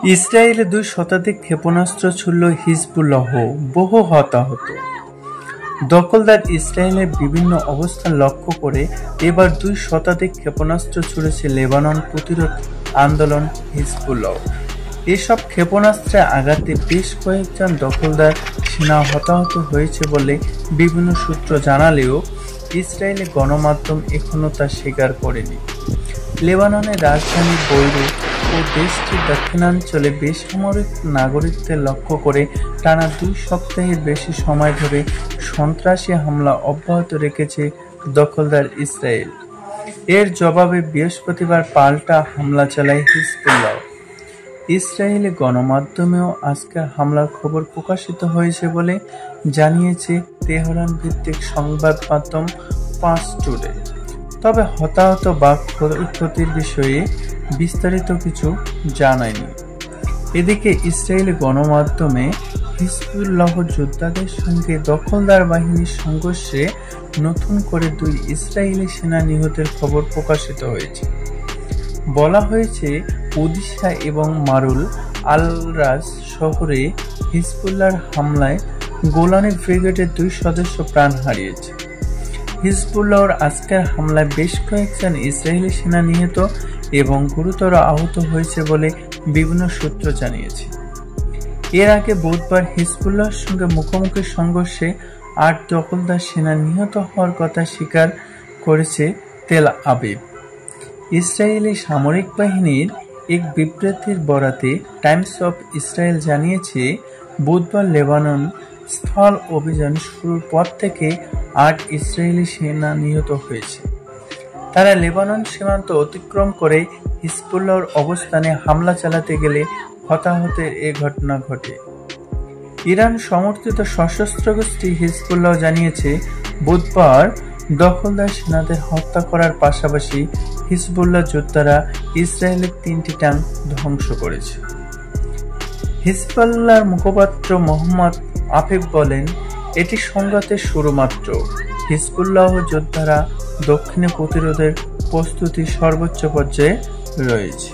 ইসরায়েলে 2 শতাধিক ক্ষেপণাস্ত্র ছুড়ল হিজবুল্লাহ, বহু হতাহত। দখলদার ইসরায়েলের বিভিন্ন অবস্থান লক্ষ্য করে এবার 2 শতাধিক ক্ষেপণাস্ত্র ছুড়েছে লেবানন প্রতিরোধ আন্দোলন হিজবুল্লাহ। এসব ক্ষেপণাস্ত্রের আঘাতে বেশ কয়েকজন দখলদার সেনা হতাহত হয়েছে বলে বিভিন্ন সূত্র জানালেও ইসরায়েলি গণমাধ্যম এখনও তা স্বীকার করেনি। লেবাননের রাজধানী বৈরুত ও দেশটির দক্ষিণাঞ্চলে বেসামরিক নাগরিকদের লক্ষ্য করে টানা 2 সপ্তাহের বেশি সময় ধরে সন্ত্রাসী হামলা অব্যাহত রেখেছে দখলদার ইসরায়েল। এর জবাবে বৃহস্পতিবার পাল্টা হামলা চালায় হিজবুল্লাহ। ইসরায়েলি গণমাধ্যমেও আজকের হামলার খবর প্রকাশিত হয়েছে বলে জানিয়েছে তেহরান ভিত্তিক সংবাদ মাধ্যম পাঁচ টুডে। তবে হতাহত বা ক্ষয়ক্ষতির বিষয়ে বিস্তারিত কিছু জানায়নি। এদিকে ইসরায়েলি গণমাধ্যমে হিজবুল্লাহ যোদ্ধাদের সঙ্গে দখলদার বাহিনীর সংঘর্ষে নতুন করে 2 ইসরায়েলি সেনা নিহতের খবর প্রকাশিত হয়েছে। বলা হয়েছে, ওদিশা এবং মারুল আল-রাজ শহরে হিজবুল্লাহর হামলায় গোলানি ব্রিগেডের 2 সদস্য প্রাণ হারিয়েছে। হিজবুল্লাহর আজকের হামলায় বেশ কয়েকজন ইসরায়েলি সেনা নিহত এবং গুরুতর আহত হয়েছে বলে বিভিন্ন সূত্র জানিয়েছে। এর আগে বুধবার হিজবুল্লাহর সঙ্গে মুখোমুখি সংঘর্ষে 8 দখলদার সেনা নিহত হওয়ার কথা স্বীকার করেছে তেল আবিব। ইসরায়েলি সামরিক বাহিনীর এক বিবৃতির বরাতে টাইমস অফ ইসরায়েল জানিয়েছে, বুধবার লেবানন স্থল অভিযান শুরুর পর থেকে 8 ইসরায়েলি সেনা নিহত হয়েছে। তারা লেবানন সীমান্ত অতিক্রম করে হিজবুল্লাহর অবস্থানে হামলা চালাতে গেলে হতাহতের এ ঘটনা ঘটে। ইরান সমর্থিত সশস্ত্র গোষ্ঠী হিজবুল্লাহ জানিয়েছে, বুধবার দখলদার সেনাদের হত্যা করার পাশাপাশি হিজবুল্লাহ যোদ্ধারা ইসরায়েলের 3টি ট্যাঙ্ক ধ্বংস করেছে। হিজবুল্লাহর মুখপাত্র মোহাম্মদ আফিফ বলেন, এটি সংঘাতের শুরু মাত্র। হিজবুল্লাহ যোদ্ধারা দক্ষিণে প্রতিরোধের প্রস্তুতি সর্বোচ্চ পর্যায়ে রয়েছে।